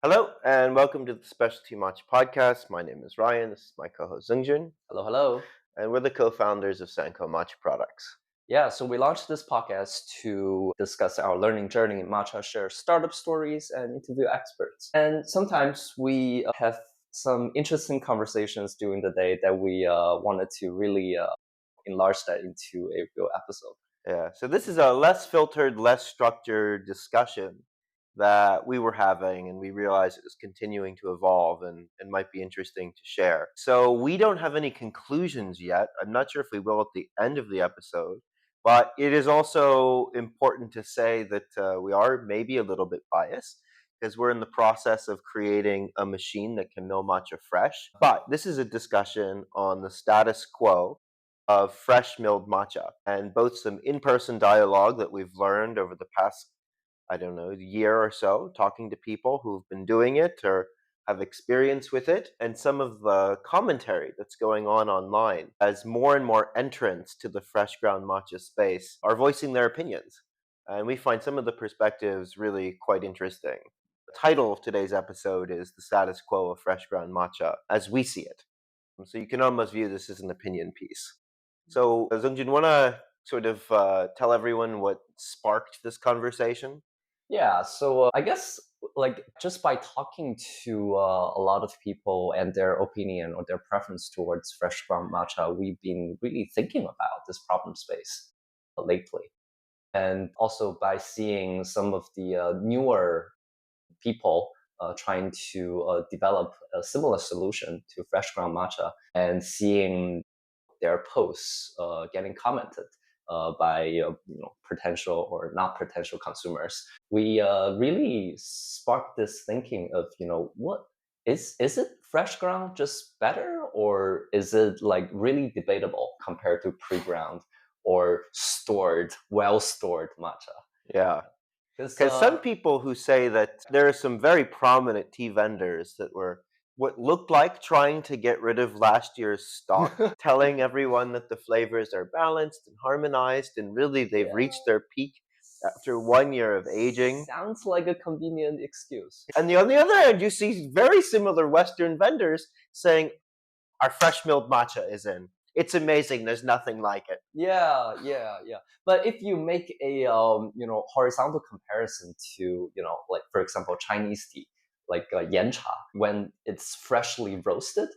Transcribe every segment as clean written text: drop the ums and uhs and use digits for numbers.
Hello and welcome to the Specialty Matcha Podcast. My name is Ryan. This is my co-host Zungjun, Hello, hello. and we're the co-founders of Sanko Matcha Products. Yeah, so we launched this podcast to discuss our learning journey in Matcha, share startup stories, and interview experts. And sometimes we have some interesting conversations during the day that we wanted to really enlarge that into a real episode. Yeah, so this is a less filtered, less structured discussion that we were having, and we realized it was continuing to evolve and might be interesting to share. So we don't have any conclusions yet. I'm not sure if we will at the end of the episode, but it is also important to say that we are maybe a little bit biased because we're in the process of creating a machine that can mill matcha fresh. But this is a discussion on the status quo of fresh milled matcha and both some in-person dialogue that we've learned over the past, I don't know, year or so, talking to people who've been doing it or have experience with it, and some of the commentary that's going on online as more and more entrants to the fresh ground matcha space are voicing their opinions. And we find some of the perspectives really quite interesting. The title of today's episode is The Status Quo of Fresh Ground Matcha as We See It. So you can almost view this as an opinion piece. So, Zungjun, want to sort of tell everyone what sparked this conversation? Yeah, so I guess like just by talking to a lot of people and their opinion or their preference towards fresh ground matcha, we've been really thinking about this problem space lately. And also by seeing some of the newer people trying to develop a similar solution to fresh ground matcha and seeing their posts getting commented by potential or not potential consumers, we really sparked this thinking of what is it fresh ground just better, or is it like really debatable compared to pre-ground or well stored matcha? Yeah. Because Because some people who say that there are some very prominent tea vendors that were what looked like trying to get rid of last year's stock, telling everyone that the flavors are balanced and harmonized, and really they've reached their peak after 1 year of aging. sounds like a convenient excuse. And on the other hand, you see very similar Western vendors saying, our fresh milled matcha is in. It's amazing. There's nothing like it. Yeah. But if you make a horizontal comparison to like for example Chinese tea, like yancha, when it's freshly roasted,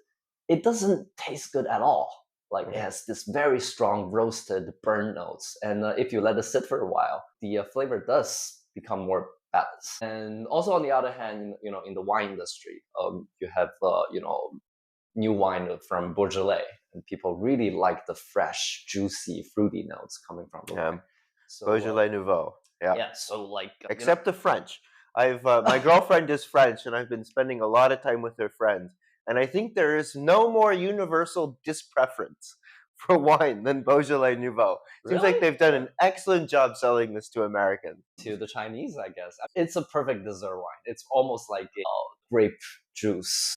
it doesn't taste good at all. Like it has this very strong roasted burn notes, and if you let it sit for a while, the flavor does become more balanced. And also on the other hand, in the wine industry, you have new wine from Beaujolais, and people really like the fresh, juicy, fruity notes coming from the wine. So Beaujolais Nouveau. Yeah. yeah, so like Except the French. I've my girlfriend is French, and I've been spending a lot of time with her friends. And I think there is no more universal dispreference for wine than Beaujolais Nouveau. Seems like really they've done an excellent job selling this to Americans. to the Chinese, I guess it's a perfect dessert wine. It's almost like a grape juice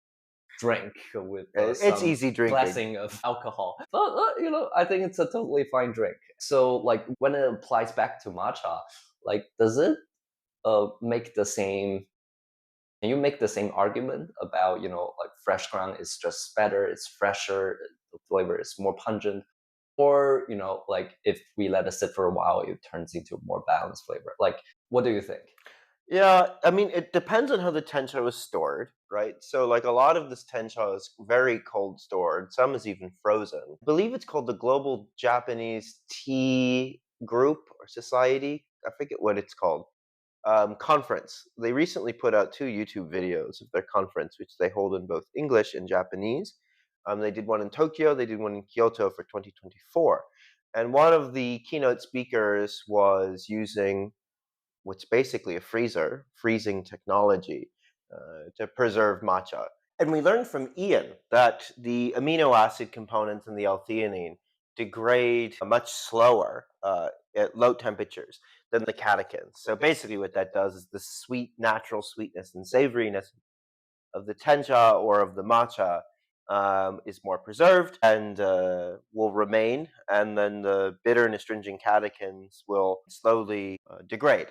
drink with It's some easy drinking. blessing of alcohol. But I think it's a totally fine drink. So like when it applies back to matcha, like does it make the same? Can you make the same argument about like fresh ground is just better, it's fresher, the flavor is more pungent, or like if we let it sit for a while, it turns into a more balanced flavor? Like, what do you think? Yeah, I mean, it depends on how the tencha was stored, right? So, like a lot of this tencha is very cold stored. Some is even frozen. I believe it's called the Global Japanese Tea Group or Society. I forget what it's called. Conference. They recently put out two YouTube videos of their conference, which they hold in both English and Japanese. They did one in Tokyo. They did one in Kyoto for 2024. And one of the keynote speakers was using what's basically a freezing technology to preserve matcha. And we learned from Ian that the amino acid components in the L-theanine degrade much slower at low temperatures than the catechins. So basically what that does is the sweet, natural sweetness and savoriness of the tencha or of the matcha is more preserved and will remain, and then the bitter and astringent catechins will slowly degrade.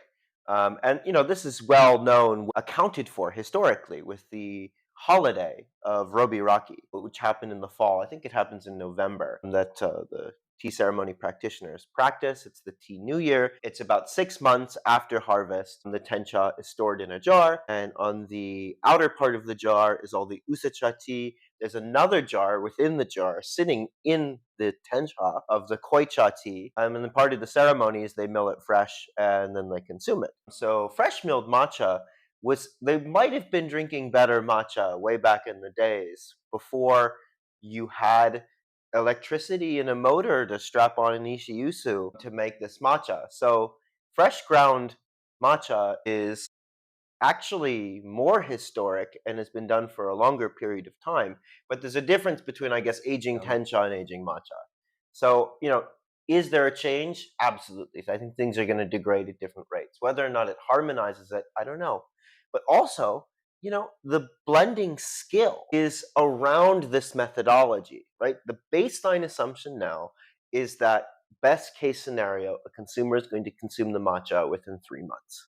And this is well known, accounted for historically with the holiday of Robi Raki, which happened in the fall. I think it happens in November. That the tea ceremony practitioners practice. It's the tea new year. It's about 6 months after harvest. The tencha is stored in a jar, and on the outer part of the jar is all the usacha tea. There's another jar within the jar sitting in the tencha of the koicha tea. And then part of the ceremony is they mill it fresh and then they consume it. So fresh milled matcha they might have been drinking better matcha way back in the days before you had electricity and a motor to strap on an ishiyusu to make this matcha. So fresh ground matcha is actually more historic and has been done for a longer period of time. But there's a difference between, I guess, aging Yeah. tencha and aging matcha. So, is there a change? Absolutely. So I think things are going to degrade at different rates. Whether or not it harmonizes it, I don't know. But also, the blending skill is around this methodology, right? The baseline assumption now is that best case scenario, a consumer is going to consume the matcha within 3 months.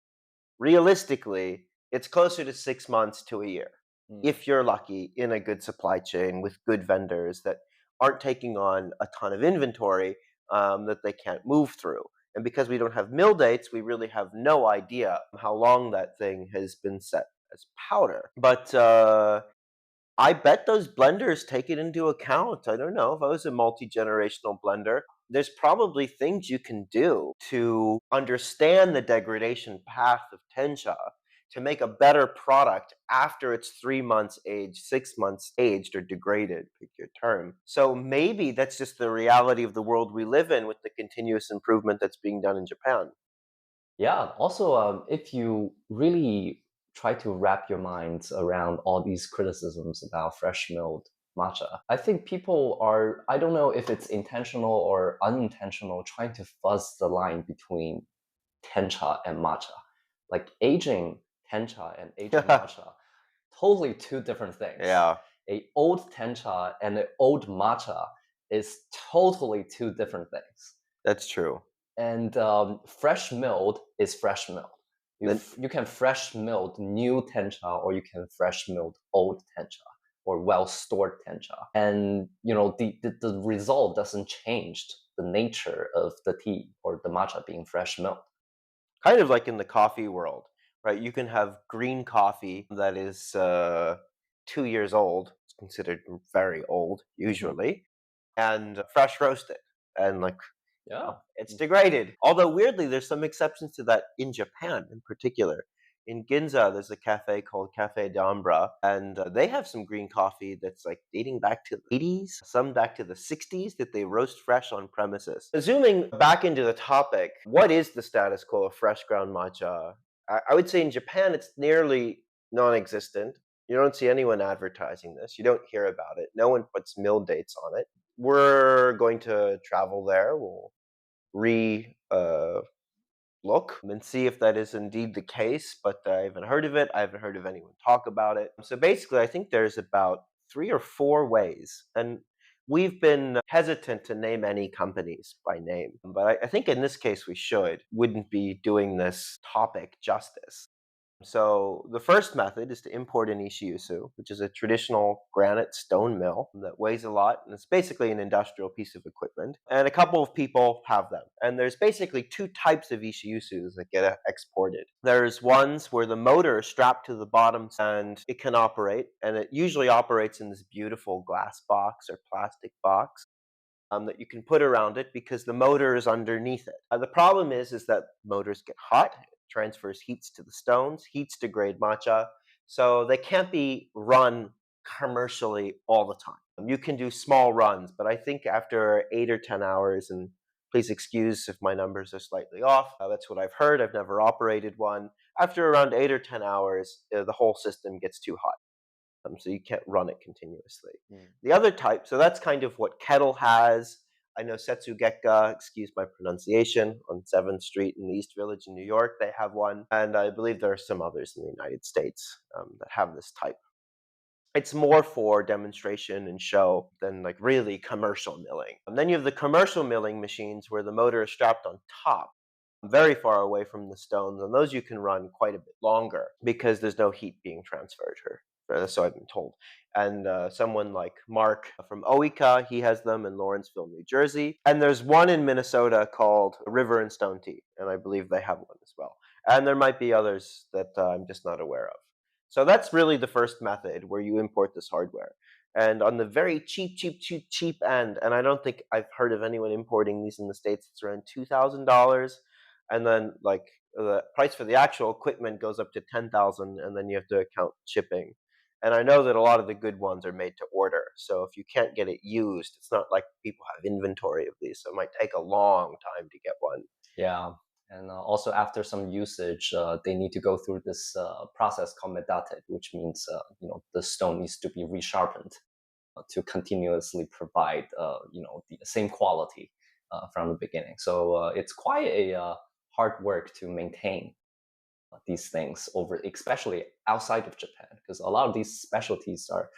Realistically, it's closer to 6 months to a year Mm. if you're lucky in a good supply chain with good vendors that aren't taking on a ton of inventory that they can't move through. And because we don't have mill dates, we really have no idea how long that thing has been set as powder. But I bet those blenders take it into account. I don't know. If I was a multi-generational blender, there's probably things you can do to understand the degradation path of tencha to make a better product after it's 3 months aged, 6 months aged or degraded, pick your term. So maybe that's just the reality of the world we live in with the continuous improvement that's being done in Japan. Yeah. Also, if you really try to wrap your minds around all these criticisms about fresh milled matcha, I think people are, I don't know if it's intentional or unintentional, trying to fuzz the line between tencha and matcha. Like aging tencha and aging matcha, totally two different things. Yeah, A old tencha and an old matcha is totally two different things. that's true. And fresh milled is fresh milled. Then You can fresh milled new tencha, or you can fresh milled old tencha, or well stored tencha, and the result doesn't change the nature of the tea or the matcha being fresh milled. kind of like in the coffee world, right? You can have green coffee that is 2 years old. It's considered very old Mhm. usually, and fresh roasted, and like Yeah. it's degraded. Although weirdly, there's some exceptions to that in Japan, in particular. In Ginza, there's a cafe called Cafe d'Ambra, and they have some green coffee that's like dating back to the 80s, some back to the 60s that they roast fresh on premises. Zooming back into the topic, what is the status quo of fresh ground matcha? I would say in Japan, it's nearly non existent. You don't see anyone advertising this, you don't hear about it, no one puts mill dates on it. We're going to travel there. We'll re look and see if that is indeed the case. But I haven't heard of it. I haven't heard of anyone talk about it. So basically, I think there's about 3 or 4 ways, and we've been hesitant to name any companies by name. But I think in this case we should. Wouldn't be doing this topic justice. So the first method is to import an ishiusu, which is a traditional granite stone mill that weighs a lot, and it's basically an industrial piece of equipment. And a couple of people have them. And there's basically two types of ishiusus that get exported. There's ones where the motor is strapped to the bottom and it can operate, and it usually operates in this beautiful glass box or plastic box that you can put around it because the motor is underneath it. The problem is that motors get hot, it transfers heats to the stones, heats degrade matcha, so they can't be run commercially all the time. You can do small runs, but I think after 8 or 10 hours, and please excuse if my numbers are slightly off, that's what I've heard. I've never operated one. After around 8 or 10 hours, the whole system gets too hot, so you can't run it continuously. Mm. The other type, so that's kind of what Kettle has. I know Setsugeka, excuse my pronunciation, on 7th Street in the East Village in New York, they have one. And I believe there are some others in the United States that have this type. It's more for demonstration and show than like really commercial milling. And then you have the commercial milling machines where the motor is strapped on top. very far away from the stones, and those you can run quite a bit longer because there's no heat being transferred here. So I've been told. And someone like Mark from Oika, he has them in Lawrenceville, New Jersey. And there's one in Minnesota called River and Stone Tea, and I believe they have one as well. And there might be others that I'm just not aware of. So that's really the first method where you import this hardware. And on the very cheap end, and I don't think I've heard of anyone importing these in the States, it's around $2,000. And then, like, the price for the actual equipment goes up to 10,000, and then you have to account shipping. And I know that a lot of the good ones are made to order. So if you can't get it used, it's not like people have inventory of these. So it might take a long time to get one. Yeah. And also, after some usage, they need to go through this process called medate, which means the stone needs to be resharpened to continuously provide the same quality from the beginning. So it's quite a hard work to maintain these things over, especially outside of Japan, because a lot of these specialties are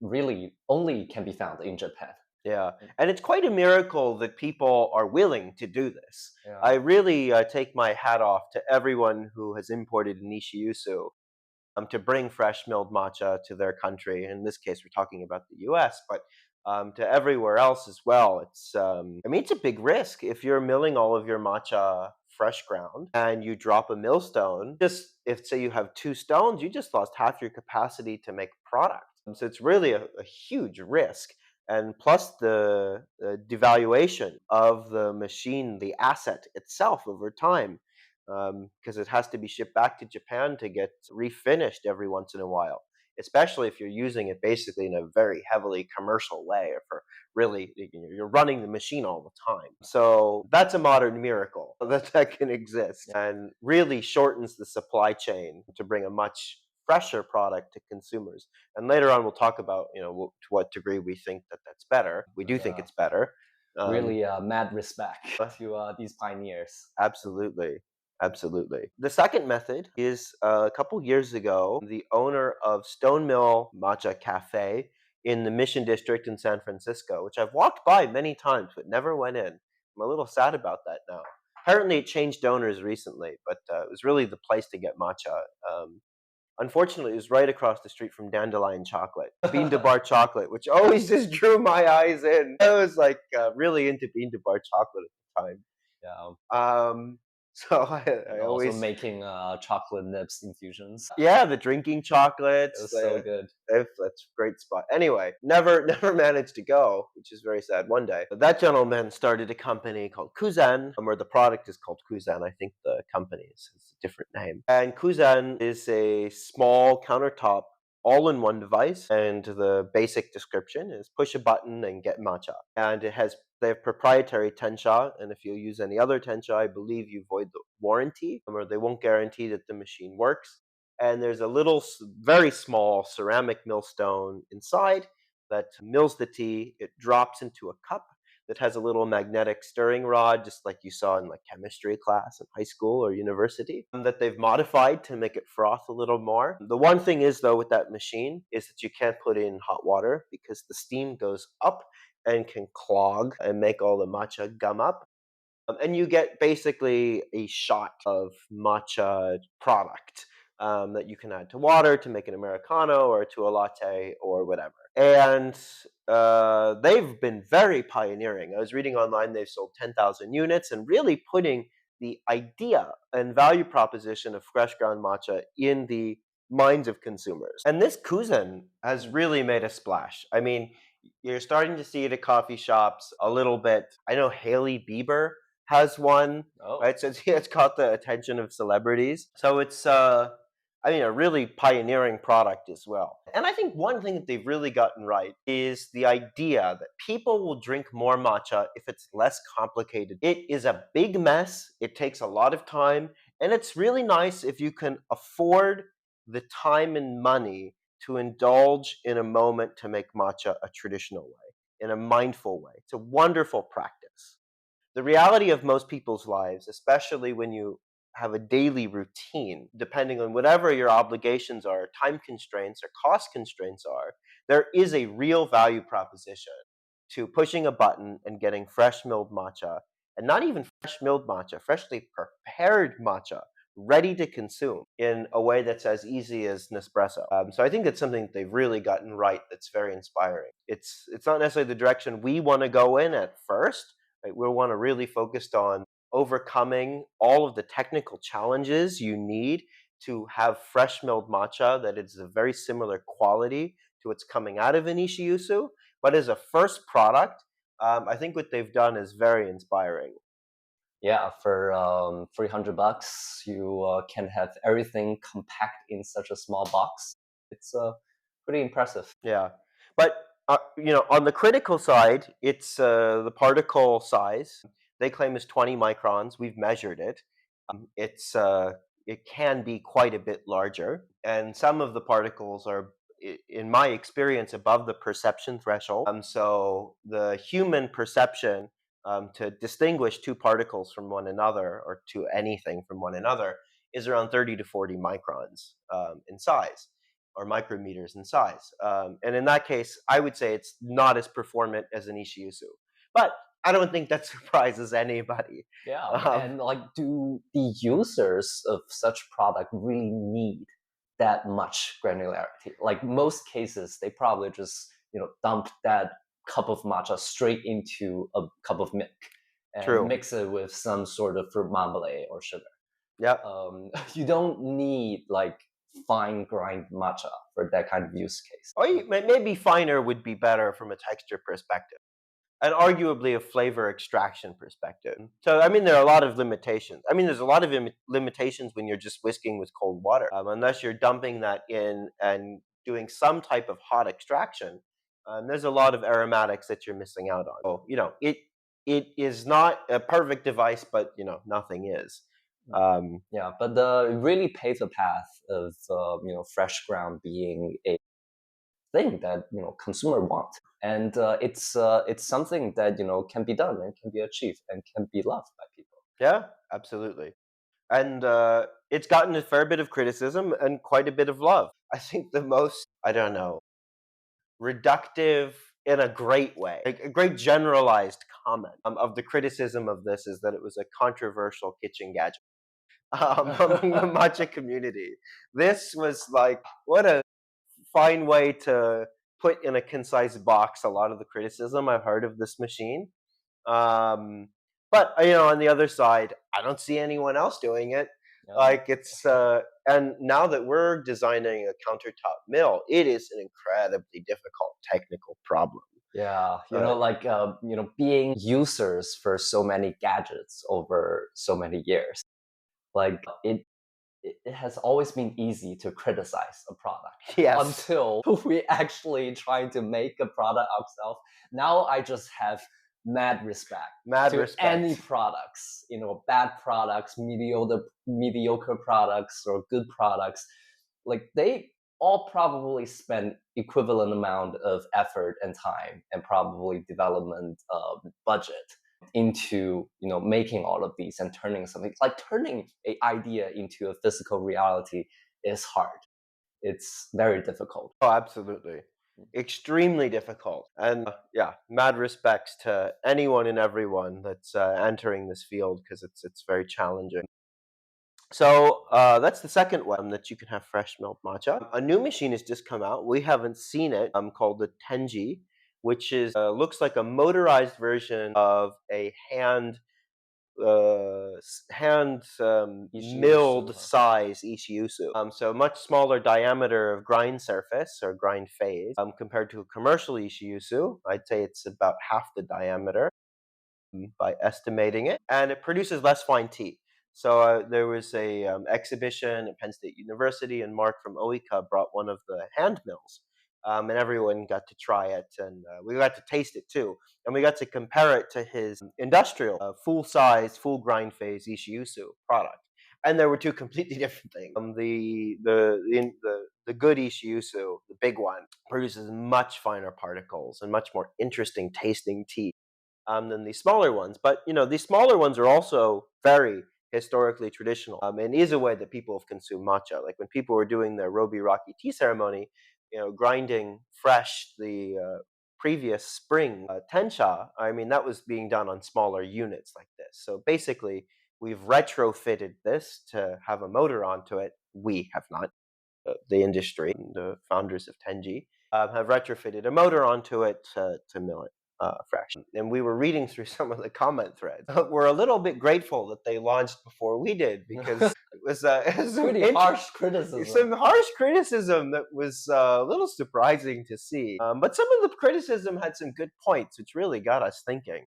really only can be found in Japan. Yeah, and it's quite a miracle that people are willing to do this. Yeah. I really take my hat off to everyone who has imported Nishiyusu to bring fresh milled matcha to their country. In this case, we're talking about the U.S., but to everywhere else as well. I mean, it's a big risk if you're milling all of your matcha fresh ground and you drop a millstone. Just if, say, you have two stones, you just lost half your capacity to make product. So it's really a huge risk. And plus the devaluation of the machine, the asset itself over time, because it has to be shipped back to Japan to get refinished every once in a while, especially if you're using it basically in a very heavily commercial way, or for really, you're running the machine all the time. So that's a modern miracle that can exist and really shortens the supply chain to bring a much fresher product to consumers. And later on, we'll talk about to what degree we think that that's better. We do think Yeah. it's better. Um, Really mad respect to these pioneers. Absolutely. Absolutely. The second method is a couple years ago, the owner of Stone Mill Matcha Cafe in the Mission District in San Francisco, which I've walked by many times but never went in. I'm a little sad about that now. Apparently, it changed owners recently, but it was really the place to get matcha. Unfortunately, it was right across the street from Dandelion Chocolate, Bean to Bar Chocolate, which always just drew my eyes in. I was like really into Bean to Bar Chocolate at the time. Yeah. So And I also always, making chocolate nips infusions. yeah, the drinking It chocolates, was so good. that's a great spot. Anyway, never never managed to go, which is very sad. One day, that gentleman started a company called Kuzan, where the product is called Kuzan. I think the company is a different name. And Kuzan is a small countertop all-in-one device, and the basic description is push a button and get matcha. And they have proprietary tensha, and if you use any other tensha, I believe you void the warranty, or they won't guarantee that the machine works. And there's a little, very small ceramic millstone inside that mills the tea. It drops into a cup that has a little magnetic stirring rod, just like you saw in like chemistry class in high school or university, that they've modified to make it froth a little more. The one thing is, though, with that machine is that you can't put in hot water because the steam goes up and can clog and make all the matcha gum up. And you get basically a shot of matcha product that you can add to water to make an Americano or to a latte or whatever. And they've been very pioneering. I was reading online, they've sold 10,000 units and really putting the idea and value proposition of fresh ground matcha in the minds of consumers. And this Kuzen has really made a splash. I mean, you're starting to see it at coffee shops a little bit. I know Haley Bieber has one, Oh, right? So it's caught the attention of celebrities. So it's, I mean, a really pioneering product as well. And I think one thing that they've really gotten right is the idea that people will drink more matcha if it's less complicated. It is a big mess, it takes a lot of time, and it's really nice if you can afford the time and money to indulge in a moment to make matcha a traditional way, in a mindful way. It's a wonderful practice. The reality of most people's lives, especially when you have a daily routine, depending on whatever your obligations are, time constraints or cost constraints are, there is a real value proposition to pushing a button and getting fresh milled matcha and not even fresh milled matcha, freshly prepared matcha, ready to consume in a way that's as easy as Nespresso. So I think it's something that they've really gotten right. That's very inspiring. It's not necessarily the direction we want to go in at first. Right? We want to really focused on overcoming all of the technical challenges you need to have fresh milled matcha that is a very similar quality to what's coming out of Inishi Yusu. But as a first product, I think what they've done is very inspiring. Yeah, for $300, you can have everything compact in such a small box. It's pretty impressive. Yeah, but on the critical side, it's the particle size. They claim is 20 microns. We've measured it. It can be quite a bit larger, and some of the particles are, in my experience, above the perception threshold. So the human perception to distinguish two particles from one another, or to anything from one another, is around 30 to 40 microns in size, or micrometers in size. And in that case, I would say it's not as performant as an Ishiusu. But I don't think that surprises anybody. Yeah, Um, and like, do the users of such product really need that much granularity? Like most cases, they probably just dump that cup of matcha straight into a cup of milk and True. mix it with some sort of fruit marmalade or sugar. Yep. You don't need like fine grind matcha for that kind of use case. Or maybe finer would be better from a texture perspective, and arguably a flavor extraction perspective. So, I mean, there are a lot of limitations. I mean, there's a lot of limitations when you're just whisking with cold water, unless you're dumping that in and doing some type of hot extraction. There's a lot of aromatics that you're missing out on. So, it is not a perfect device, but nothing is. Um, Yeah, but it really paved the path of fresh ground being a thing that consumer want, and it's something that can be done and can be achieved and can be loved by people. yeah, absolutely. And it's gotten a fair bit of criticism and quite a bit of love. I think the most, I don't know, reductive in a great way, like a great generalized comment of the criticism of this is that it was a controversial kitchen gadget among the matcha community. This was like, what a fine way to put in a concise box a lot of the criticism I've heard of this machine. Um, but on the other side, I don't see anyone else doing it. Yeah. Like and now that we're designing a countertop mill, it is an incredibly difficult technical problem. Yeah, Uh, being users for so many gadgets over so many years, like it has always been easy to criticize a product yes, until we actually try to make a product ourselves. Now I just have mad respect mad to any respect. products, bad products, mediocre products, or good products. Like they all probably spend equivalent amount of effort and time and probably development budget into making all of these and turning something, like turning a idea into a physical reality is hard. It's very difficult. Oh, absolutely. Extremely difficult. And yeah, mad respects to anyone and everyone that's entering this field, because it's very challenging. So that's the second one, that you can have fresh milled matcha. A new machine has just come out. We haven't seen it. Called the Tenji, which is looks like a motorized version of a hand Ishiusu, milled huh? size Ishiusu. So much smaller diameter of grind surface, or grind phase, compared to a commercial Ishiusu. I'd say it's about half the diameter by estimating it, and it produces less fine tea. So there was a exhibition at Penn State University, and Mark from OECA brought one of the hand mills, and everyone got to try it, and we got to taste it too, and we got to compare it to his industrial, full size, full grind phase Ishiusu product. And there were two completely different things. The good Ishiusu, the big one, produces much finer particles and much more interesting tasting tea than these smaller ones. But these smaller ones are also very historically traditional, and is a way that people have consumed matcha. Like when people were doing their Robi Rocky tea ceremony, grinding fresh previous spring Tensha, I mean, that was being done on smaller units like this. So basically, we've retrofitted this to have a motor onto it. We have not, the industry, the founders of Tenji, have retrofitted a motor onto it to mill it fresh. And we were reading through some of the comment threads. We're a little bit grateful that they launched before we did because it was Pretty harsh criticism. some harsh criticism that was a little surprising to see. But some of the criticism had some good points, which really got us thinking.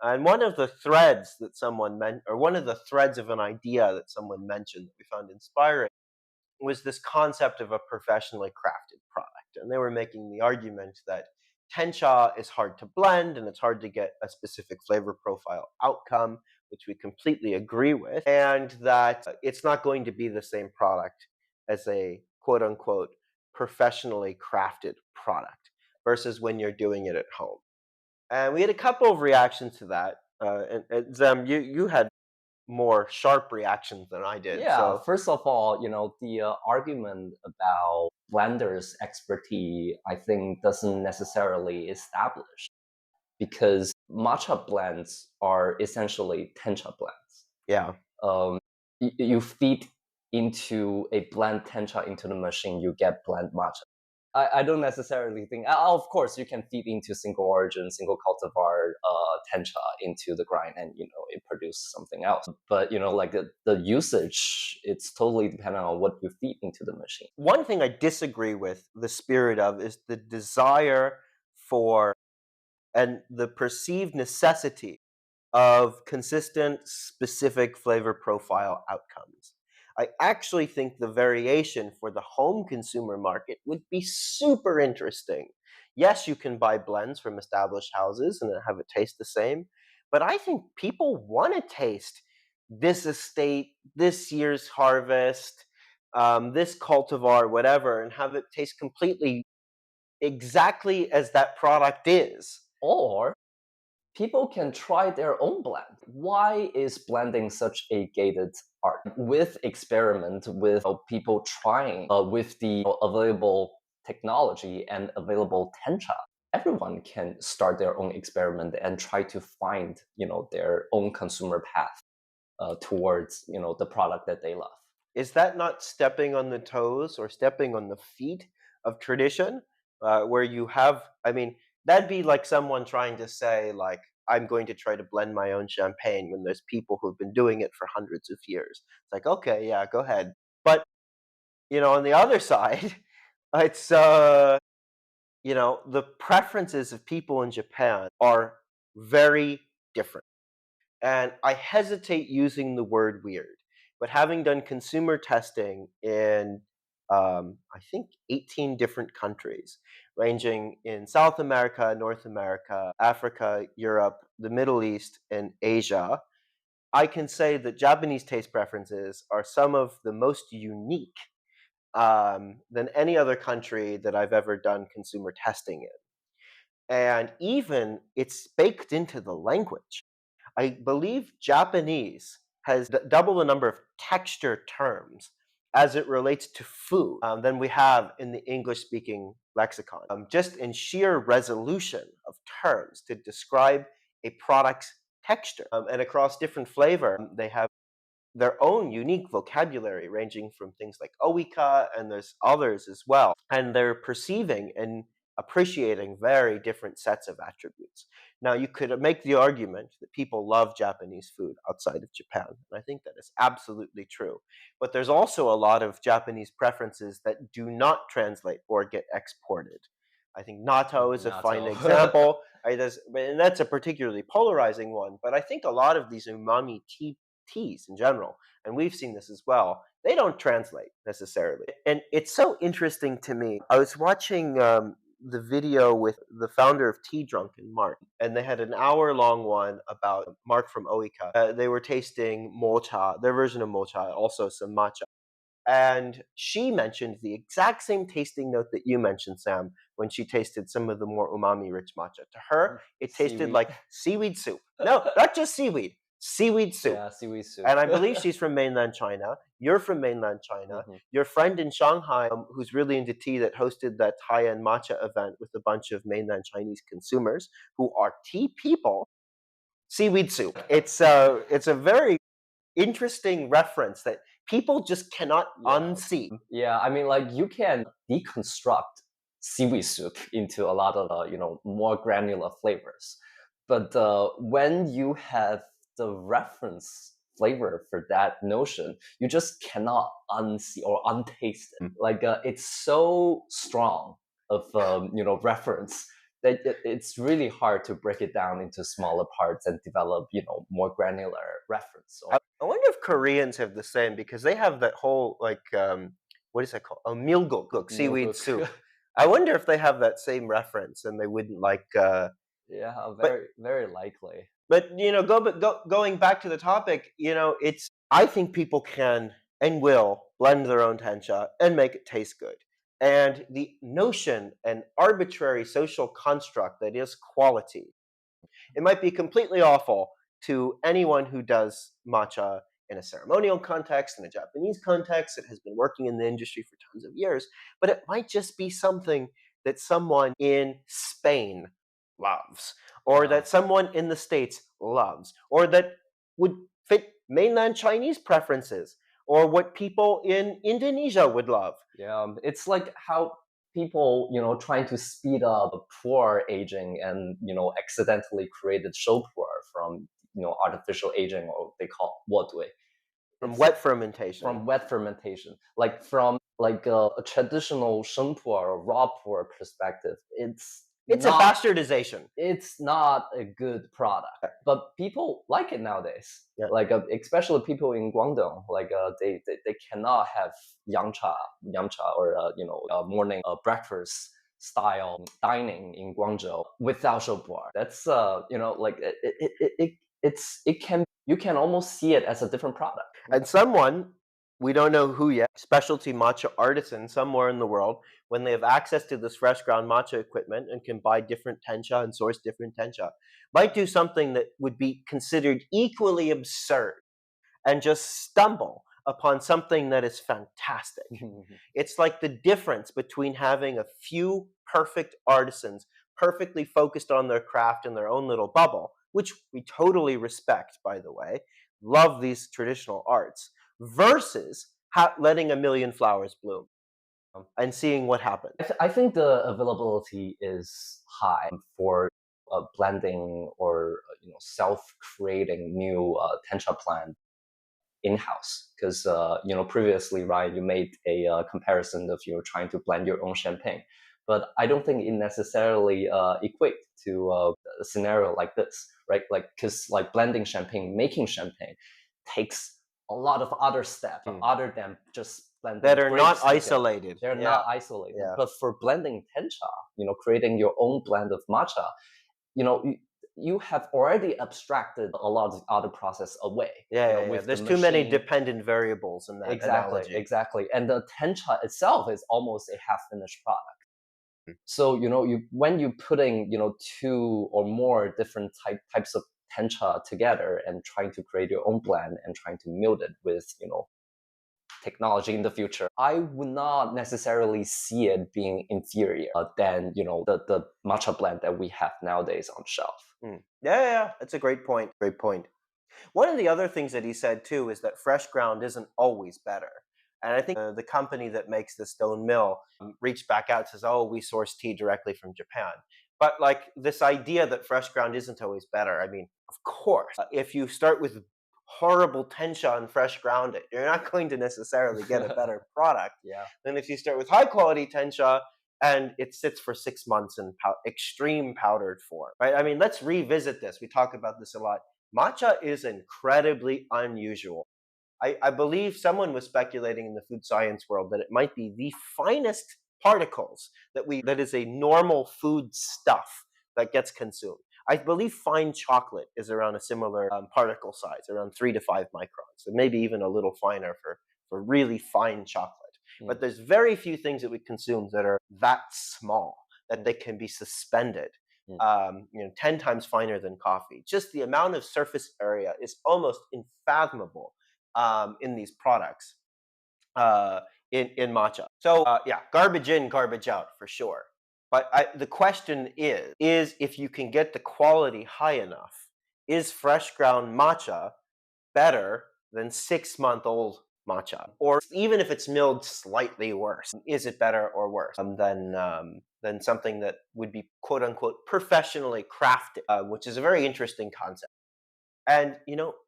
And one of the threads that someone meant, or one of the threads of an idea that someone mentioned that we found inspiring was this concept of a professionally crafted product. And they were making the argument that Tensha is hard to blend and it's hard to get a specific flavor profile outcome, which we completely agree with, and that it's not going to be the same product as a quote unquote professionally crafted product versus when you're doing it at home. And we had a couple of reactions to that. And Zem, you had more sharp reactions than I did. Yeah, So first of all, the argument about blenders' expertise, I think, doesn't necessarily establish because matcha blends are essentially tencha blends. yeah, Um, you feed into a blend tencha into the machine, you get blend matcha. I don't necessarily think. Of course, you can feed into single origin, single cultivar tencha into the grind, and it produces something else. But like the usage, it's totally dependent on what you feed into the machine. one thing I disagree with the spirit of is the desire for and the perceived necessity of consistent, specific flavor profile outcomes. I actually think the variation for the home consumer market would be super interesting. Yes, you can buy blends from established houses and have it taste the same, but I think people want to taste this estate, this year's harvest, this cultivar, whatever, and have it taste completely exactly as that product is. Or people can try their own blend. Why is blending such a gated art? With experiment, with people trying with the available technology and available tencha, everyone can start their own experiment and try to find their own consumer path towards the product that they love. Is that not stepping on the toes or stepping on the feet of tradition? Where you have, I mean, that'd be like someone trying to say, like, I'm going to try to blend my own champagne when there's people who've been doing it for hundreds of years. It's like, okay, yeah, go ahead. But, on the other side, it's, the preferences of people in Japan are very different. And I hesitate using the word weird, but having done consumer testing in, I think, 18 different countries, ranging in South America, North America, Africa, Europe, the Middle East, and Asia, I can say that Japanese taste preferences are some of the most unique than any other country that I've ever done consumer testing in. And even it's baked into the language. I believe Japanese has double the number of texture terms as it relates to food than we have in the English speaking lexicon. Just in sheer resolution of terms to describe a product's texture. And across different flavor, they have their own unique vocabulary, ranging from things like oika, and there's others as well. And they're perceiving and appreciating very different sets of attributes. Now, you could make the argument that people love Japanese food outside of Japan, and I think that is absolutely true. But there's also a lot of Japanese preferences that do not translate or get exported. I think natto is a fine Natto. example. Right? And that's a particularly polarizing one. But I think a lot of these umami teas in general, and we've seen this as well, they don't translate necessarily. And it's so interesting to me. I was watching the video with the founder of Tea Drunken, Mark, and they had an hour-long one about Mark from Oika. They were tasting mocha, their version of mocha, also some matcha. And she mentioned the exact same tasting note that you mentioned, Sam, when she tasted some of the more umami rich matcha. To her, it tasted Seaweed. like seaweed soup. No, not just seaweed. seaweed soup. Yeah, seaweed soup. And I believe she's from mainland China. You're from mainland China. Mhm. Your friend in Shanghai, who's really into tea, that hosted that high-end matcha event with a bunch of mainland Chinese consumers who are tea people. Seaweed soup. It's a very interesting reference that people just cannot Yeah. unsee. Yeah, I mean, like you can deconstruct seaweed soup into a lot of more granular flavors, but when you have the reference flavor for that notion, you just cannot unsee or untaste it. Mm. Like it's so strong of reference that it's really hard to break it down into smaller parts and develop more granular reference. Or I wonder if Koreans have the same because they have that whole like what is that called? A milguk, seaweed milk. soup. I wonder if they have that same reference and they wouldn't like. Yeah, But very very likely. going back to the topic, it's I think people can and will blend their own tencha and make it taste good. And the notion and arbitrary social construct that is quality, it might be completely awful to anyone who does matcha in a ceremonial context, in a Japanese context that has been working in the industry for tons of years, but it might just be something that someone in Spain loves, or Yeah. that someone in the States loves, or that would fit mainland Chinese preferences, or what people in Indonesia would love. Yeah, it's like how people, trying to speed up pu'er aging and, accidentally created show pu'er from, artificial aging, or they call wodui. From It's wet fermentation. from wet fermentation, like from like a traditional sheng pu'er or raw pu'er perspective. It's a bastardization. It's not a good product, but people like it nowadays. Yeah. Like especially people in Guangdong, like they cannot have yangcha or morning breakfast style dining in Guangzhou without shopuar. That's like it can you can almost see it as a different product. And someone, we don't know who yet, specialty matcha artisan somewhere in the world, when they have access to this fresh ground matcha equipment and can buy different tencha and source different tencha, might do something that would be considered equally absurd and just stumble upon something that is fantastic. It's like the difference between having a few perfect artisans perfectly focused on their craft in their own little bubble, which we totally respect, by the way, love these traditional arts, versus letting a million flowers bloom and seeing what happens. I think the availability is high for blending or self-creating new tencha plant in-house because previously, Ryan, you made a comparison of trying to blend your own champagne, but I don't think it necessarily equate to a scenario like this, right? Like because like blending champagne, making champagne takes a lot of other steps Hmm. other than just blending That are not grapes together. isolated. They're Yeah, not isolated. yeah. But for blending tencha, creating your own blend of matcha, you know, you, you have already abstracted a lot of other process away. Yeah, yeah, yeah. With the There's too many machine. dependent variables in that Exactly, analogy. exactly. And the tencha itself is almost a half finished product. So when you putting two or more different types of tencha together and trying to create your own blend and trying to meld it with technology in the future, I would not necessarily see it being inferior than the matcha blend that we have nowadays on shelf. Mm. Yeah, yeah, yeah. That's a great point. Great point. One of the other things that he said too is that fresh ground isn't always better. And I think the company that makes the stone mill reached back out and says, "Oh, we source tea directly from Japan." But like this idea that fresh ground isn't always better. I mean, of course, if you start with horrible tencha and fresh ground it, you're not going to necessarily get a better product Yeah. than if you start with high quality tencha and it sits for 6 months in extreme powdered form, right? I mean, let's revisit this. We talk about this a lot. Matcha is incredibly unusual. I believe someone was speculating in the food science world that it might be the finest particles that is a normal food stuff that gets consumed. I believe fine chocolate is around a similar particle size, around 3 to 5 microns, and maybe even a little finer for really fine chocolate. But there's very few things that we consume that are that small that they can be suspended. Mm. 10 times finer than coffee. Just the amount of surface area is almost unfathomable in these products in matcha. So yeah, garbage in, garbage out for sure. But the question is if you can get the quality high enough, is fresh ground matcha better than 6 month old matcha? Or even if it's milled slightly worse, is it better or worse than something that would be quote unquote professionally crafted, which is a very interesting concept. And,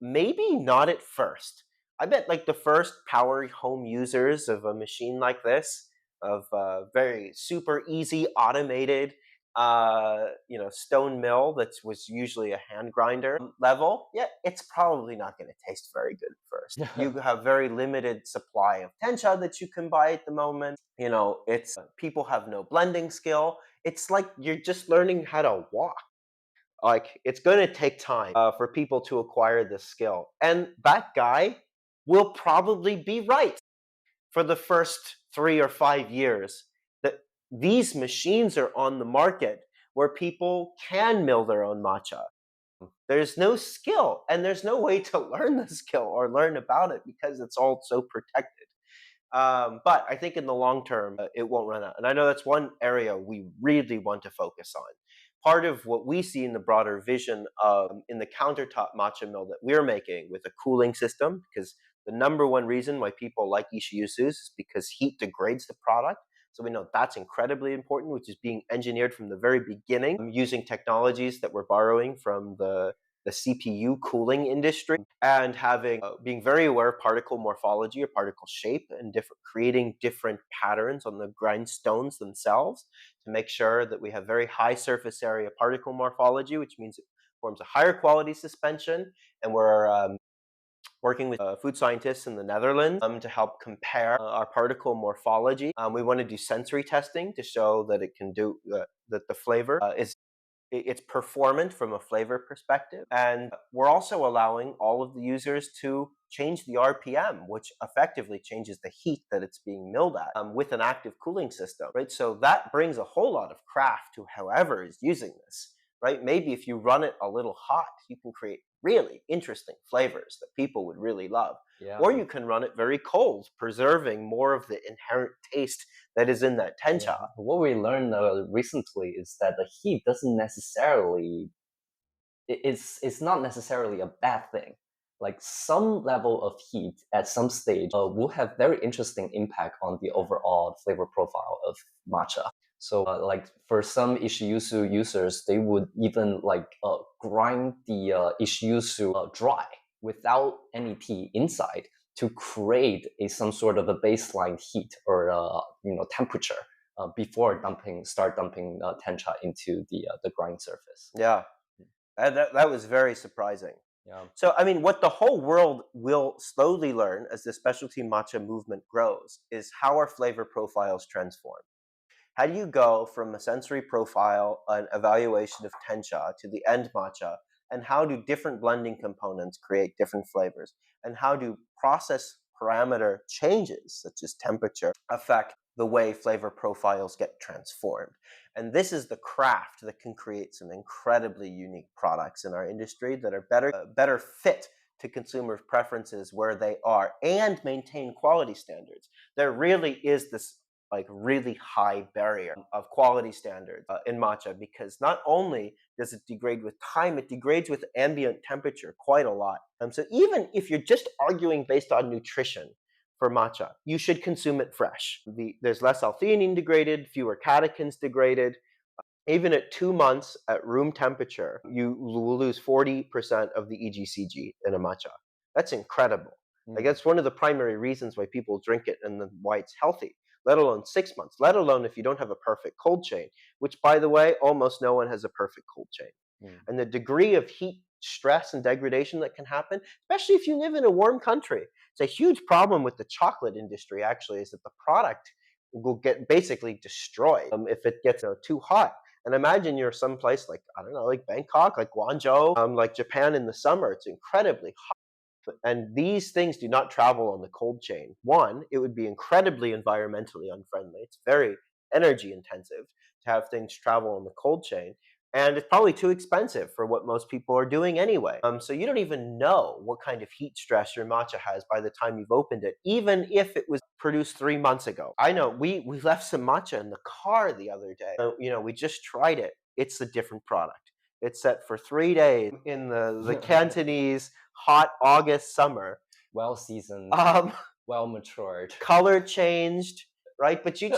maybe not at first. I bet like the first power home users of a machine like this, of very super easy automated, stone mill that was usually a hand grinder level, yeah, it's probably not going to taste very good at first. You have very limited supply of tencha that you can buy at the moment. It's people have no blending skill. It's like you're just learning how to walk. Like it's going to take time for people to acquire this skill, and that guy will probably be right for the first 3 or 5 years. That these machines are on the market where people can mill their own matcha. There's no skill, and there's no way to learn the skill or learn about it because it's all so protected. But I think in the long term, it won't run out. And I know that's one area we really want to focus on. Part of what we see in the broader vision of in the countertop matcha mill that we're making with a cooling system, because the number one reason why people like Ishiyusus is because heat degrades the product. So we know that's incredibly important, which is being engineered from the very beginning, using technologies that we're borrowing from the CPU cooling industry, and having being very aware of particle morphology or particle shape and creating different patterns on the grindstones themselves to make sure that we have very high surface area particle morphology, which means it forms a higher quality suspension. And we're working with food scientists in the Netherlands to help compare our particle morphology. We want to do sensory testing to show that it can do that the flavor is it's performant from a flavor perspective. And we're also allowing all of the users to change the RPM, which effectively changes the heat that it's being milled at with an active cooling system, right? So that brings a whole lot of craft to whoever is using this, right? Maybe if you run it a little hot, you can create really interesting flavors that people would really love. Yeah. Or you can run it very cold, preserving more of the inherent taste that is in that Yeah. tencha. What we learned recently is that the heat doesn't necessarily it's not necessarily a bad thing. Like some level of heat at some stage will have very interesting impact on the overall flavor profile of matcha. So, like for some Ishiyusu users, they would even like grind the Ishiyusu dry without any tea inside to create some sort of a baseline heat or temperature before start dumping tencha into the grind surface. Yeah. That was very surprising. Yeah. So, I mean, what the whole world will slowly learn as the specialty matcha movement grows is how our flavor profiles transform. How do you go from a sensory profile, an evaluation of tencha, to the end matcha? And how do different blending components create different flavors? And how do process parameter changes, such as temperature, affect the way flavor profiles get transformed? And this is the craft that can create some incredibly unique products in our industry that are better fit to consumer preferences where they are and maintain quality standards. There really is this like really high barrier of quality standards in matcha, because not only does it degrade with time, it degrades with ambient temperature quite a lot. So even if you're just arguing based on nutrition for matcha, you should consume it fresh. There's less L-theanine degraded, fewer catechins degraded. Even at 2 months at room temperature, you will lose 40% of the EGCG in a matcha. That's incredible. Like that's one of the primary reasons why people drink it and why it's healthy, let alone 6 months, let alone if you don't have a perfect cold chain, which by the way, almost no one has a perfect cold chain. Mm. And the degree of heat stress and degradation that can happen, especially if you live in a warm country. It's a huge problem with the chocolate industry, actually, is that the product will get basically destroyed if it gets too hot. And imagine you're someplace like, I don't know, like Bangkok, like Guangzhou, like Japan in the summer. It's incredibly hot. And these things do not travel on the cold chain. One, it would be incredibly environmentally unfriendly. It's very energy intensive to have things travel on the cold chain. and it's probably too expensive for what most people are doing anyway. So you don't even know what kind of heat stress your matcha has by the time you've opened it, even if it was produced 3 months ago. I know we left some matcha in the car the other day. We just tried it. It's a different product. It's set for 3 days in the Cantonese hot August summer. Well seasoned, Um, well matured. color changed, right? But you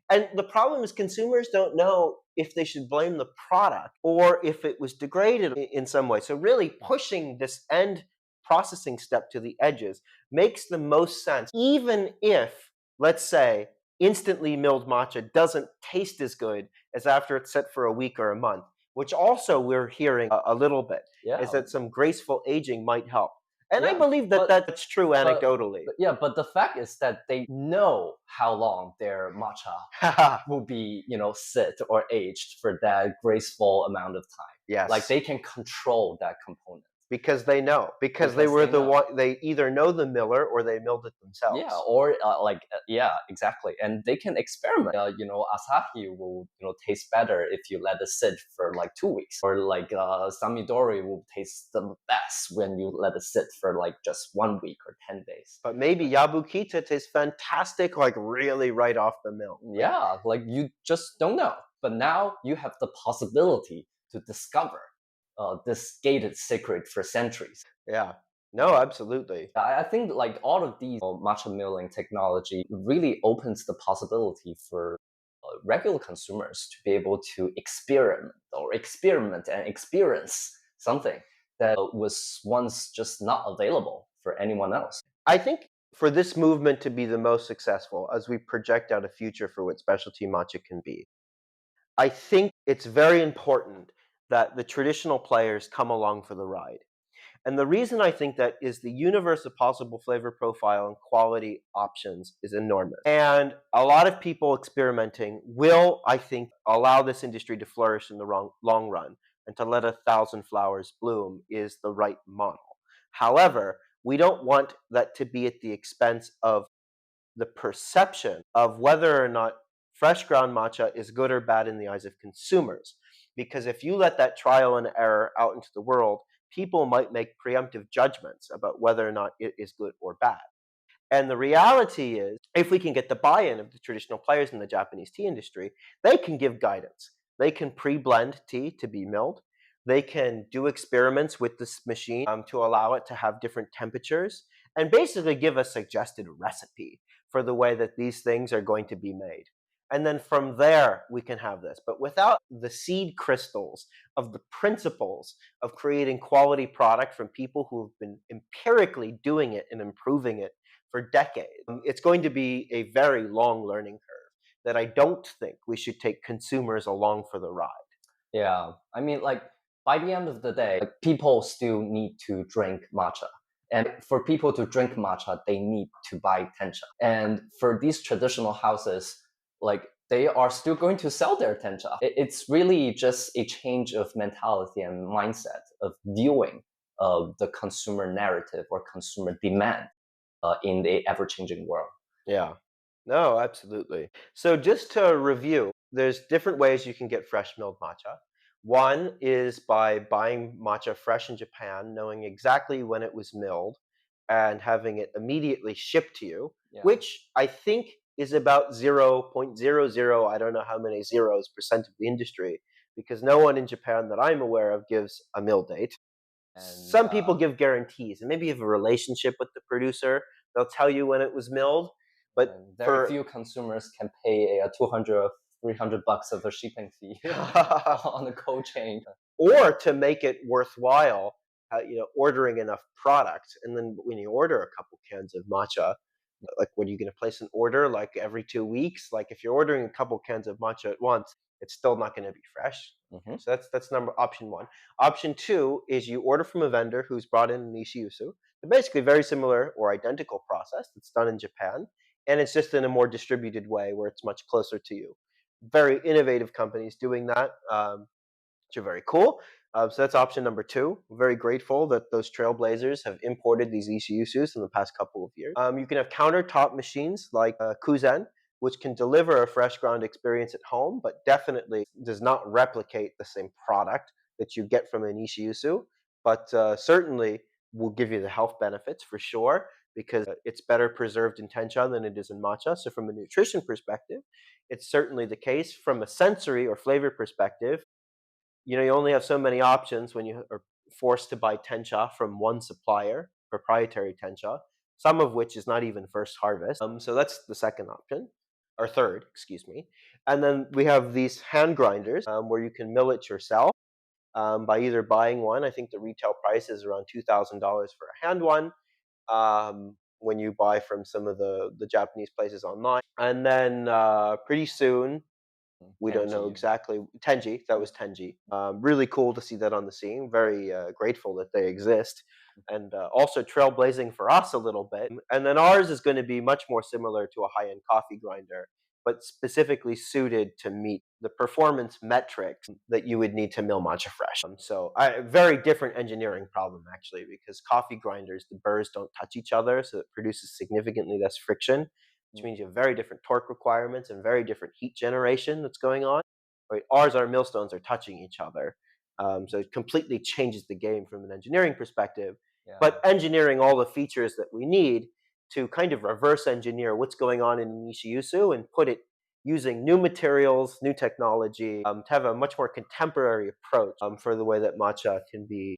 and the problem is consumers don't know if they should blame the product or if it was degraded in some way. So really pushing this end processing step to the edges makes the most sense, even if, let's say, instantly milled matcha doesn't taste as good as after it's set for a week or a month, which also we're hearing a little bit, is Yeah, that some graceful aging might help. And I yeah. believe that But that's true but anecdotally. but yeah, but the fact is that they know how long their matcha will be, sit or aged for that graceful amount of time. Like Yes, they can control that component because they know, because they because were they the know. one, they either know the miller or they milled it Yeah, themselves. or yeah, exactly. And they can experiment. Asahi will taste better if you let it sit for like 2 weeks, or like Samidori will taste the best when you let it sit for like just 1 week or 10 days. But maybe Yabukita tastes fantastic, like really right off the mill. Like, Yeah, like you just don't know. But now you have the possibility to discover this gated secret for centuries. yeah, no, absolutely. I think like all of these matcha milling technology really opens the possibility for regular consumers to be able to experiment and experience something that was once just not available for anyone else. I think for this movement to be the most successful as we project out a future for what specialty matcha can be, I think it's very important that the traditional players come along for the ride. And the reason I think that is the universe of possible flavor profile and quality options is enormous. And a lot of people experimenting will, I think, allow this industry to flourish in the long run, and to let 1,000 flowers bloom is the right model. However, we don't want that to be at the expense of the perception of whether or not fresh ground matcha is good or bad in the eyes of consumers. Because if you let that trial and error out into the world, people might make preemptive judgments about whether or not it is good or bad. And the reality is, if we can get the buy in of the traditional players in the Japanese tea industry, they can give guidance. They can pre blend tea to be milled. They can do experiments with this machine to allow it to have different temperatures and basically give a suggested recipe for the way that these things are going to be made. And then from there, we can have this. But without the seed crystals of the principles of creating quality product from people who have been empirically doing it and improving it for decades, it's going to be a very long learning curve that I don't think we should take consumers along for the ride. Yeah, I mean, like by the end of the day, like, people still need to drink matcha. And for people to drink matcha, they need to buy tencha. And for these traditional houses, like they are still going to sell their tencha. It's really just a change of mentality and mindset of viewing the consumer narrative or consumer demand in the ever-changing world. Yeah. No, absolutely. So just to review, there's different ways you can get fresh milled matcha. One is by buying matcha fresh in Japan, knowing exactly when it was milled and having it immediately shipped to you, Yeah. which I think is about 0.00, I don't know how many zeros percent of the industry, because no one in Japan that I'm aware of gives a mill date. And Some people give guarantees, and maybe you have a relationship with the producer, they'll tell you when it was milled. But and very for few consumers can pay a 200 or $300 of a shipping fee on a cold chain. or to make it worthwhile, ordering enough product, and then when you order a couple cans of matcha, like when you're going to place an order, like every 2 weeks, like if you're ordering a couple cans of matcha at once, it's still not going to be fresh. Okay, Hmm. so that's number option one. Option two is you order from a vendor who's brought in an ishiyusu. They're basically very similar or identical process that's done in Japan, and it's just in a more distributed way where it's much closer to you. Very innovative companies doing that, which are very cool. So that's option number two. I'm very grateful that those trailblazers have imported these ishiyusus in the past couple of years. You can have countertop machines like Kuzen. which can deliver a fresh ground experience at home, but definitely does not replicate the same product that you get from an Ishiyusu, but certainly will give you the health benefits for sure because it's better preserved in tencha than it is in matcha. So from a nutrition perspective, it's certainly the case. From a sensory or flavor perspective, you only have so many options when you are forced to buy tencha from one supplier, proprietary tencha, some of which is not even first harvest. So that's the second option, or third, excuse me. And then we have these hand grinders where you can mill it yourself by either buying one. I think the retail price is around $2,000 for a hand one when you buy from some of the Japanese places online. And then pretty soon, we don't know Tenji. exactly. Tenji, that was Tenji. Really cool to see that on the scene. Very grateful that they exist. And also trailblazing for us a little bit. And then ours is going to be much more similar to a high end coffee grinder, but specifically suited to meet the performance metrics that you would need to mill matcha fresh. Very different engineering problem, actually, because coffee grinders, the burrs don't touch each other, so it produces significantly less friction, which means you have very different torque requirements and very different heat generation that's going on. Right? Ours, our millstones are touching each other. So it completely changes the game from an engineering perspective. Yeah. But engineering all the features that we need to kind of reverse engineer what's going on in Nishiyusu and put it using new materials, new technology, to have a much more contemporary approach for the way that matcha can be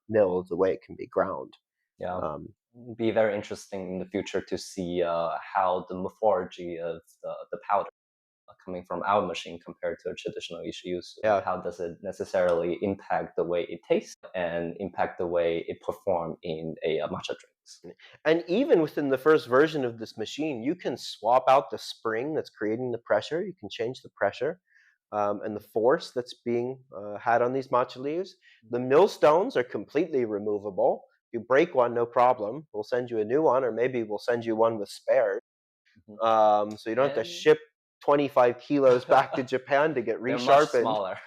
milled, the way it can be ground. Yeah. Um, Be very interesting in the future to see how the morphology of the powder coming from our machine compared to a traditional issue. yeah, How does it necessarily impact the way it tastes and impact the way it performs in a matcha drinks? and even within the first version of this machine, you can swap out the spring that's creating the pressure. You can change the pressure and the force that's being had on these matcha leaves. The millstones are completely removable. If you break one, no problem. We'll send you a new one, or maybe we'll send you one with spares. Mhm. So you don't have to And ship 25 kilos back to Japan to get they're much resharpened. smaller.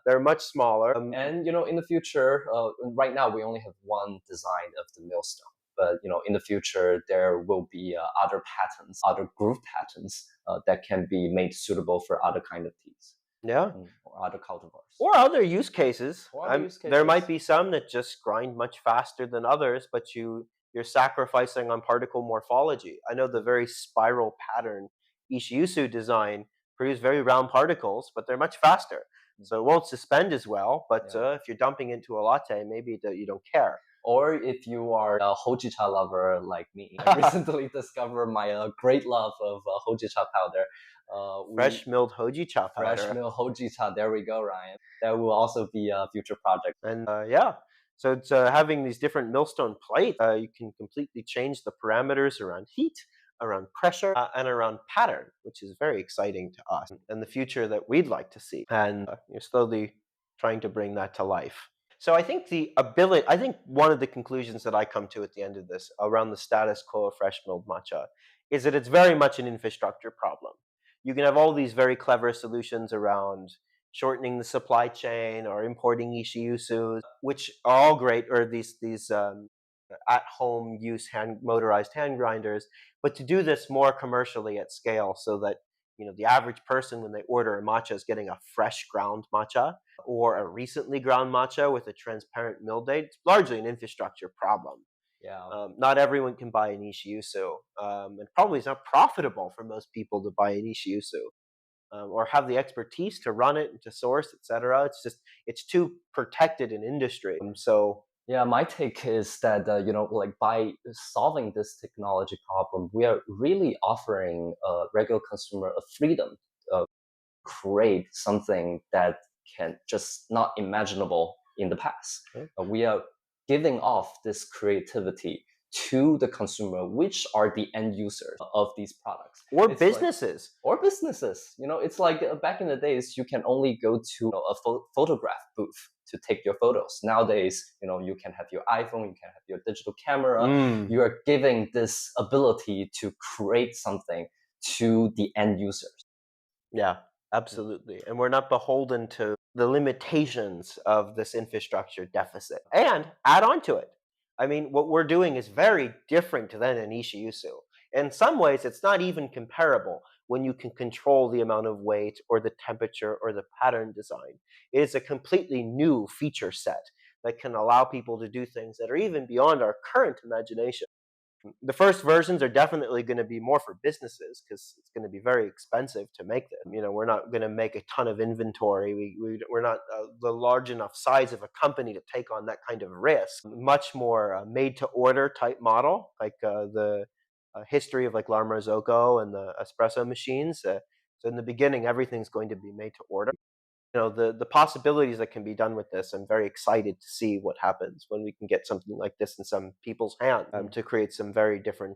They're much smaller. And in the future, right now we only have one design of the millstone. But in the future, there will be other patents, other groove patents that can be made suitable for other kind of teas Yeah. or other cultivars Or other use cases. or other use There might cases. be some that just grind much faster than others, but you're sacrificing on particle morphology. I know the very spiral pattern Ishiusu design produce very round particles, but they're much faster. So it won't suspend as well. But Yeah. if you're dumping into a latte, maybe you don't care. Or if you are a hojicha lover like me, I recently discovered my great love of hojicha powder. We Fresh milled hojicha fresh powder. mill hojicha. There we go, Ryan. That will also be a future project. And yeah, so it's having these different millstone plates. You can completely change the parameters around heat, around pressure, and around pattern, which is very exciting to us and the future that we'd like to see. And you're slowly trying to bring that to life. So I think one of the conclusions that I come to at the end of this around the status quo of fresh milled matcha is that it's very much an infrastructure problem. You can have all these very clever solutions around shortening the supply chain or importing Ishiyusus, which are all great, or these at-home use motorized hand grinders. But to do this more commercially at scale, so that the average person when they order a matcha is getting a fresh ground matcha or a recently ground matcha with a transparent mill date, it's largely an infrastructure problem. Yeah. Not everyone can buy an Ishiyusu, and probably it's not profitable for most people to buy an Ishiyusu or have the expertise to run it, to source, etc. It's too protected an industry. Yeah, my take is that like by solving this technology problem, we are really offering a regular consumer a freedom to create something that can just not imaginable in the past. We are giving off this creativity to the consumer, which are the end users of these products. Or It's like businesses. or businesses. It's like back in the days, you can only go to a photograph booth to take your photos. Nowadays, you can have your iPhone, you can have your digital camera. Mm, You are giving this ability to create something to the end users. yeah, absolutely. And we're not beholden to the limitations of this infrastructure deficit. And add on to it. I mean, what we're doing is very different than an Ishiyusu. In some ways, it's not even comparable. when you can control the amount of weight or the temperature or the pattern design. It is a completely new feature set that can allow people to do things that are even beyond our current imagination. The first versions are definitely going to be more for businesses because it's going to be very expensive to make them. We're not going to make a ton of inventory. We're not the large enough size of a company to take on that kind of risk. Much more made to order type model, like the history of like La Marzocco and the espresso machines. So in the beginning, everything's going to be made to order. The possibilities that can be done with this, I'm very excited to see what happens when we can get something like this in some people's hands, to create some very different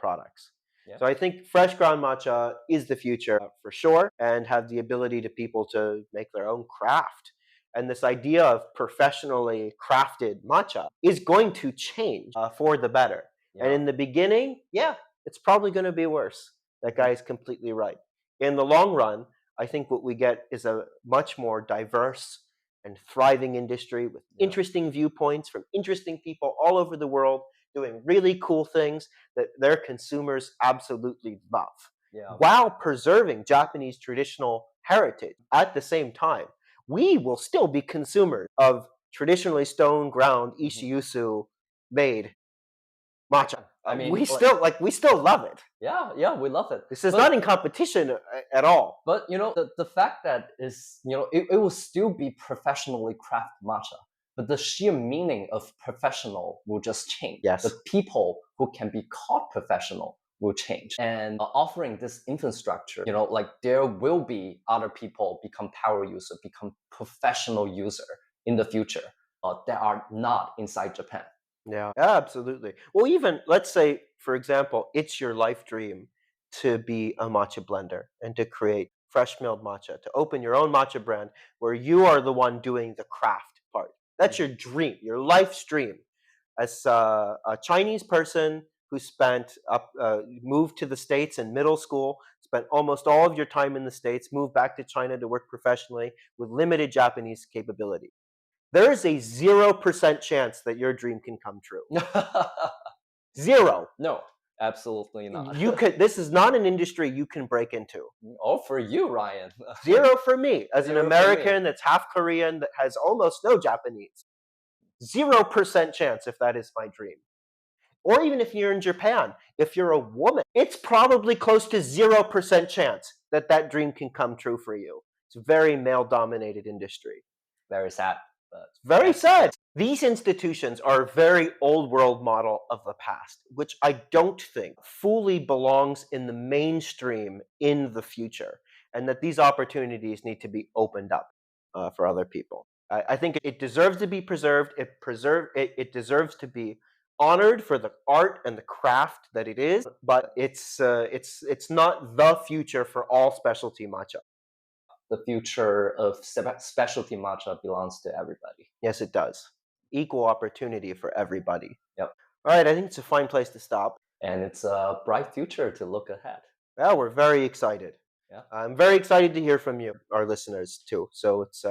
products. Yeah. So I think fresh ground matcha is the future, for sure, and have the ability to people to make their own craft. And this idea of professionally crafted matcha is going to change for the better. And Yeah. in the beginning, yeah, it's probably going to be worse. That Mhm. guy is completely right. In the long run, I think what we get is a much more diverse and thriving industry with Yeah. interesting viewpoints from interesting people all over the world doing really cool things that their consumers absolutely love, Yeah. while preserving Japanese traditional heritage at the same time. We will still be consumers of traditionally stone ground Mhm. Ishiyusu made matcha. I mean, We still love it. yeah, yeah, we love it. This is But not in competition at all. the fact that is, it will still be professionally craft matcha, but the sheer meaning of professional will just change. The Yes. people who can be called professional will change. And offering this infrastructure, like there will be other people become power user, become professional user in the future that are not inside Japan. Yeah, absolutely. Well, even let's say, for example, it's your life dream to be a matcha blender and to create fresh milled matcha, to open your own matcha brand where you are the one doing the craft part. That's your dream, your life's dream. As a Chinese person who moved to the States in middle school, spent almost all of your time in the States, moved back to China to work professionally with limited Japanese capability. There is a 0% chance that your dream can come true. Zero. No, absolutely not. This is not an industry you can break into. Oh, for you, Ryan. Zero for me as an Zero for me. American that's half Korean that has almost no Japanese. 0% chance if that is my dream. Or even if you're in Japan, if you're a woman, it's probably close to 0% chance that that dream can come true for you. It's a very male dominated industry. Very sad, but Very yes. sad. These institutions are a very old world model of the past, which I don't think fully belongs in the mainstream in the future, and that these opportunities need to be opened up for other people. I think it deserves to be preserved. It deserves to be honored for the art and the craft that it is, but it's not the future for all specialty matcha. The future of specialty matcha belongs to everybody. Yes, it does. Equal opportunity for everybody. Yep. All right, I think it's a fine place to stop. And it's a bright future to look ahead. Well, we're very excited. Yeah. I'm very excited to hear from you, our listeners, too. So it's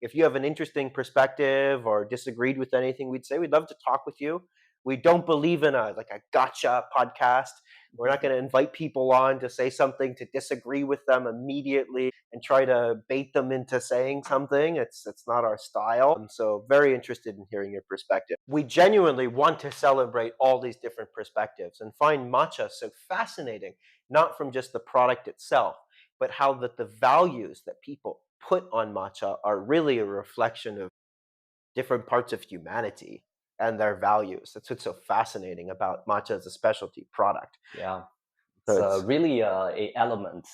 if you have an interesting perspective or disagreed with anything we'd say, we'd love to talk with you. We don't believe in a gotcha podcast. We're not going to invite people on to say something to disagree with them immediately and try to bait them into saying something. It's not our style. I'm so very interested in hearing your perspective. We genuinely want to celebrate all these different perspectives and find matcha so fascinating, not from just the product itself, but how that the values that people put on matcha are really a reflection of different parts of humanity and their values. That's what's so fascinating about matcha as a specialty product. Yeah. So It's it's really a element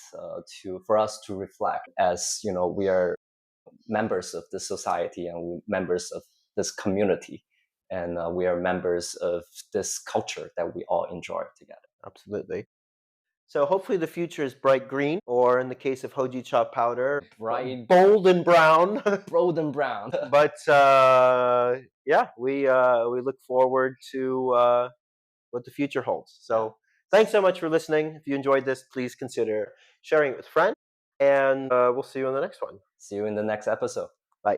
for us to reflect as we are members of this society and members of this community, and we are members of this culture that we all enjoy together. absolutely. So hopefully the future is bright green, or in the case of Hojicha chop powder, Bright, bold and brown. golden brown. But yeah, we look forward to what the future holds. So thanks so much for listening. If you enjoyed this, please consider sharing it with friends, and we'll see you on the next one. See you in the next episode.